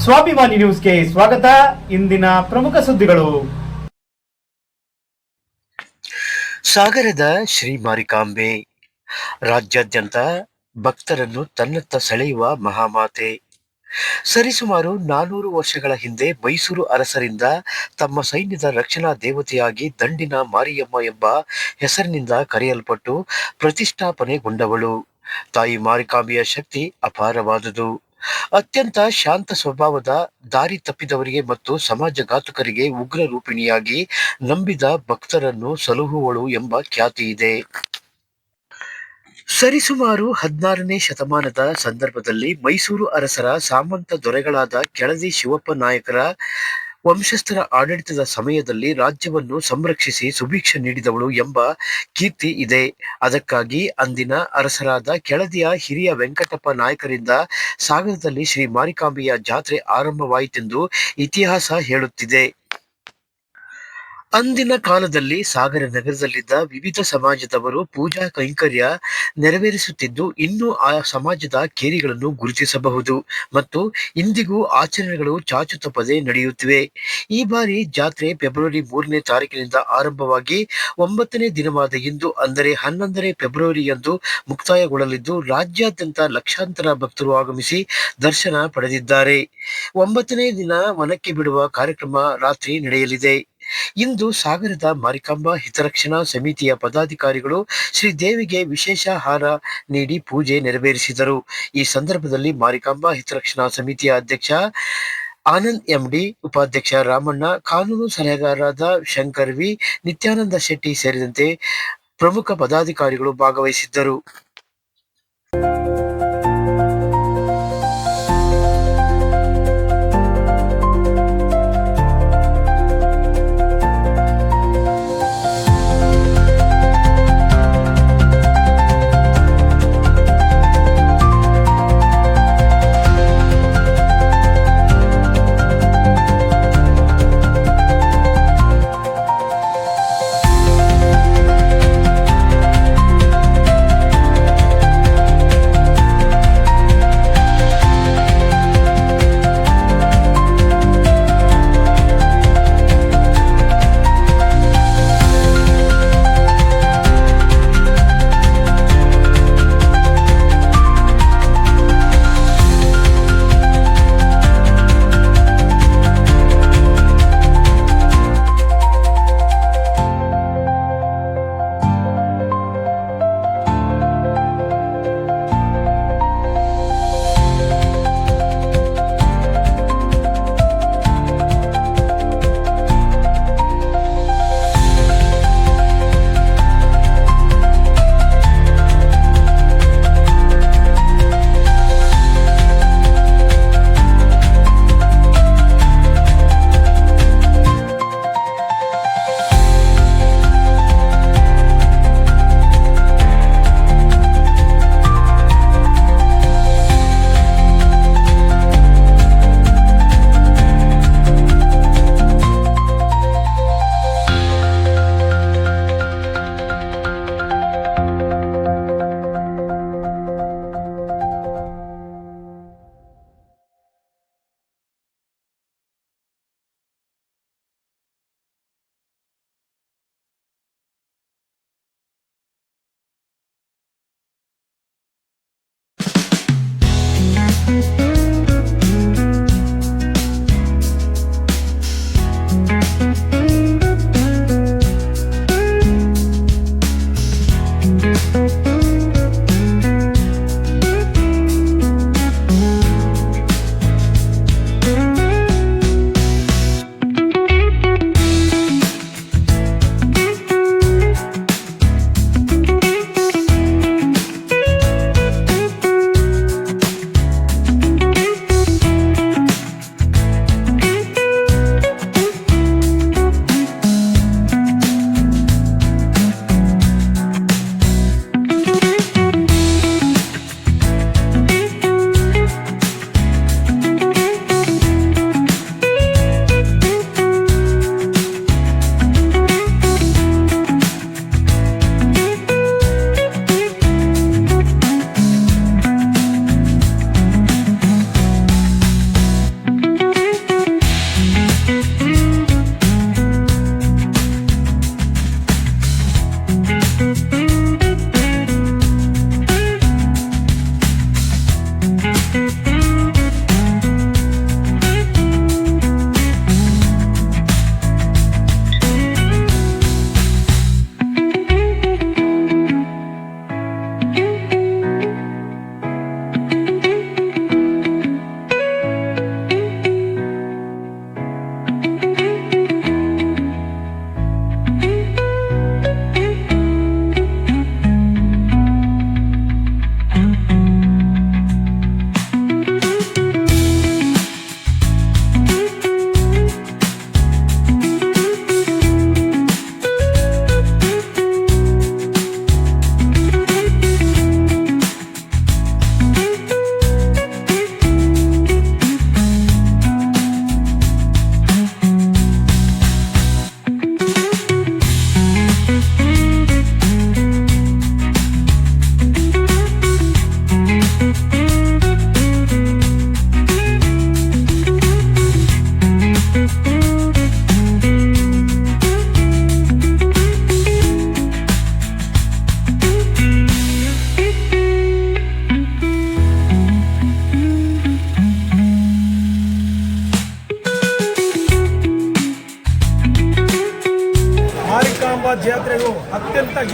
ಸ್ವಾಭಿಮಾನಿ ನ್ಯೂಸ್ಗೆ ಸ್ವಾಗತ. ಇಂದಿನ ಪ್ರಮುಖ ಸುದ್ದಿಗಳು. ಸಾಗರದ ಶ್ರೀ ಮಾರಿಕಾಂಬೆ ರಾಜ್ಯಾದ್ಯಂತ ಭಕ್ತರನ್ನು ತನ್ನತ್ತ ಸೆಳೆಯುವ ಮಹಾಮಾತೆ. ಸರಿಸುಮಾರು 400 ವರ್ಷಗಳ ಹಿಂದೆ ಮೈಸೂರು ಅರಸರಿಂದ ತಮ್ಮ ಸೈನ್ಯದ ರಕ್ಷಣಾ ದೇವತೆಯಾಗಿ ದಂಡಿನ ಮಾರಿಯಮ್ಮ ಎಂಬ ಹೆಸರಿನಿಂದ ಕರೆಯಲ್ಪಟ್ಟು ಪ್ರತಿಷ್ಠಾಪನೆಗೊಂಡವಳು. ತಾಯಿ ಮಾರಿಕಾಂಬೆಯ ಶಕ್ತಿ ಅಪಾರವಾದುದು. ಅತ್ಯಂತ ಶಾಂತ ಸ್ವಭಾವದ, ದಾರಿ ತಪ್ಪಿದವರಿಗೆ ಮತ್ತು ಸಮಾಜಘಾತುಕರಿಗೆ ಉಗ್ರ ರೂಪಿಣಿಯಾಗಿ ನಂಬಿದ ಭಕ್ತರನ್ನು ಸಲಹುವಳು ಎಂಬ ಖ್ಯಾತಿ ಇದೆ. ಸರಿಸುಮಾರು 16ನೇ ಶತಮಾನದ ಸಂದರ್ಭದಲ್ಲಿ ಮೈಸೂರು ಅರಸರ ಸಾಮಂತ ದೊರೆಗಳಾದ ಕೆಳದಿ ಶಿವಪ್ಪ ನಾಯಕರ ವಂಶಸ್ಥರ ಆಡಳಿತದ ಸಮಯದಲ್ಲಿ ರಾಜ್ಯವನ್ನು ಸಂರಕ್ಷಿಸಿ ಸುಭಿಕ್ಷ ನೀಡಿದವಳು ಎಂಬ ಕೀರ್ತಿ ಇದೆ. ಅದಕ್ಕಾಗಿ ಅಂದಿನ ಅರಸರಾದ ಕೆಳದಿಯ ಹಿರಿಯ ವೆಂಕಟಪ್ಪ ನಾಯಕರಿಂದ ಸಾಗರದಲ್ಲಿ ಶ್ರೀ ಮಾರಿಕಾಂಬೆಯ ಜಾತ್ರೆ ಆರಂಭವಾಯಿತೆಂದು ಇತಿಹಾಸ ಹೇಳುತ್ತಿದೆ. ಅಂದಿನ ಕಾಲದಲ್ಲಿ ಸಾಗರ ನಗರದಲ್ಲಿದ್ದ ವಿವಿಧ ಸಮಾಜದವರು ಪೂಜಾ ಕೈಂಕರ್ಯ ನೆರವೇರಿಸುತ್ತಿದ್ದು, ಇನ್ನೂ ಆ ಸಮಾಜದ ಕೇರಿಗಳನ್ನು ಗುರುತಿಸಬಹುದು ಮತ್ತು ಇಂದಿಗೂ ಆಚರಣೆಗಳು ಚಾಚು ತಪ್ಪದೆ ನಡೆಯುತ್ತಿವೆ. ಈ ಬಾರಿ ಜಾತ್ರೆ ಫೆಬ್ರವರಿ 3ನೇ ತಾರೀಕಿನಿಂದ ಆರಂಭವಾಗಿ 9ನೇ ದಿನವಾದ ಇಂದು ಅಂದರೆ 11ನೇ ಫೆಬ್ರವರಿಯಂದು ಮುಕ್ತಾಯಗೊಳ್ಳಲಿದ್ದು, ರಾಜ್ಯಾದ್ಯಂತ ಲಕ್ಷಾಂತರ ಭಕ್ತರು ಆಗಮಿಸಿ ದರ್ಶನ ಪಡೆದಿದ್ದಾರೆ. 9ನೇ ದಿನ ವನಕ್ಕೆ ಬಿಡುವ ಕಾರ್ಯಕ್ರಮ ರಾತ್ರಿ ನಡೆಯಲಿದೆ. ಇಂದು ಸಾಗರದ ಮಾರಿಕಾಂಬಾ ಹಿತರಕ್ಷಣಾ ಸಮಿತಿಯ ಪದಾಧಿಕಾರಿಗಳು ಶ್ರೀದೇವಿಗೆ ವಿಶೇಷ ಹಾರ ನೀಡಿ ಪೂಜೆ ನೆರವೇರಿಸಿದರು. ಈ ಸಂದರ್ಭದಲ್ಲಿ ಮಾರಿಕಾಂಬಾ ಹಿತರಕ್ಷಣಾ ಸಮಿತಿಯ ಅಧ್ಯಕ್ಷ ಆನಂದ್ ಎಂಡಿ, ಉಪಾಧ್ಯಕ್ಷ ರಾಮಣ್ಣ, ಕಾನೂನು ಸಲಹೆಗಾರರಾದ ಶಂಕರ್ ವಿ, ನಿತ್ಯಾನಂದ ಶೆಟ್ಟಿ ಸೇರಿದಂತೆ ಪ್ರಮುಖ ಪದಾಧಿಕಾರಿಗಳು ಭಾಗವಹಿಸಿದ್ದರು.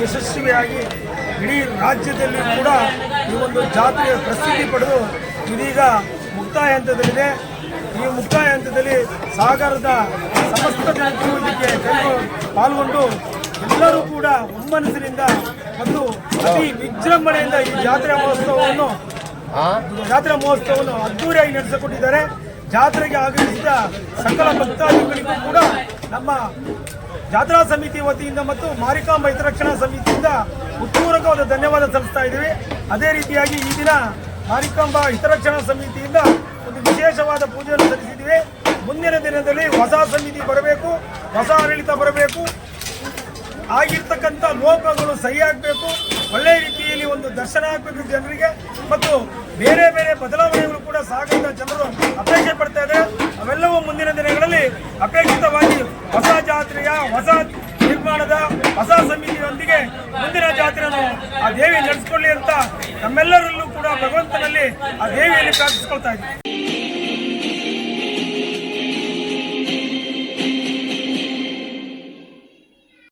ಯಶಸ್ವಿಯಾಗಿ ಇಡೀ ರಾಜ್ಯದಲ್ಲಿ ಕೂಡ ಈ ಒಂದು ಜಾತ್ರೆಯ ಪ್ರಸಿದ್ಧಿ ಪಡೆದು ಇದೀಗ ಮುಕ್ತಾಯ ಹಂತದಲ್ಲಿದೆ. ಈ ಮುಕ್ತಾಯ ಹಂತದಲ್ಲಿ ಸಾಗರದ ಸಮಸ್ತ ಜನತೆಯು ಇದಕ್ಕೆ ಪಾಲ್ಗೊಂಡು ಎಲ್ಲರೂ ಕೂಡ ಒಮ್ಮನಸ್ಸಿನಿಂದ ಮತ್ತು ಅತಿ ವಿಜೃಂಭಣೆಯಿಂದ ಈ ಜಾತ್ರಾ ಮಹೋತ್ಸವವನ್ನು ಅದ್ದೂರಿಯಾಗಿ ನಡೆಸಿಕೊಟ್ಟಿದ್ದಾರೆ. ಜಾತ್ರೆಗೆ ಆಗಮಿಸಿದ ಸಕಲ ಭಕ್ತಾದಿಗಳಿಗೂ ಕೂಡ ನಮ್ಮ ಜಾತ್ರಾ ಸಮಿತಿ ವತಿಯಿಂದ ಮತ್ತು ಮಾರಿಕಾಂಬಾ ಹಿತರಕ್ಷಣಾ ಸಮಿತಿಯಿಂದ ಉತ್ಪೂರ್ವಕವಾದ ಧನ್ಯವಾದ ಸಲ್ಲಿಸ್ತಾ ಇದ್ದೀವಿ. ಅದೇ ರೀತಿಯಾಗಿ ಈ ದಿನ ಮಾರಿಕಾಂಬಾ ಹಿತರಕ್ಷಣಾ ಸಮಿತಿಯಿಂದ ಒಂದು ವಿಶೇಷವಾದ ಪೂಜೆಯನ್ನು ಸಲ್ಲಿಸಿದ್ದೀವಿ. ಮುಂದಿನ ದಿನದಲ್ಲಿ ಹೊಸ ಸಮಿತಿ ಬರಬೇಕು, ಹೊಸ ಆಡಳಿತ ಬರಬೇಕು, ಆಗಿರ್ತಕ್ಕಂಥ ಲೋಪಗಳು ಸರಿಯಾಗಬೇಕು, ಒಳ್ಳೆಯ ರೀತಿಯಲ್ಲಿ ಒಂದು ದರ್ಶನ ಆಗಬೇಕು ಜನರಿಗೆ ಮತ್ತು ಬೇರೆ ಬೇರೆ ಬದಲಾವಣೆಗಳು ಕೂಡ ಸಾಗರದ ಜನರು ಅಪೇಕ್ಷೆ ಪಡ್ತಾ ಇದ್ದಾರೆ. ಅವೆಲ್ಲವೂ ಮುಂದಿನ ದಿನಗಳಲ್ಲಿ ಅಪೇಕ್ಷಿತವಾಗಿ ಹೊಸ ಜಾತ್ರೆಯ ಹೊಸ ನಿರ್ಮಾಣದ ಹೊಸ ಸಮಿತಿಯೊಂದಿಗೆ ಮುಂದಿನ ಜಾತ್ರೆಯನ್ನು ಆ ದೇವಿ ನಡೆಸಿಕೊಳ್ಳಿ ಅಂತ ನಮ್ಮೆಲ್ಲರಲ್ಲೂ ಕೂಡ ಭಗವಂತನಲ್ಲಿ ಆ ದೇವಿಯಲ್ಲಿ ಪ್ರಾರ್ಥಿಸಿಕೊಳ್ತಾ ಇದ್ದೀವಿ.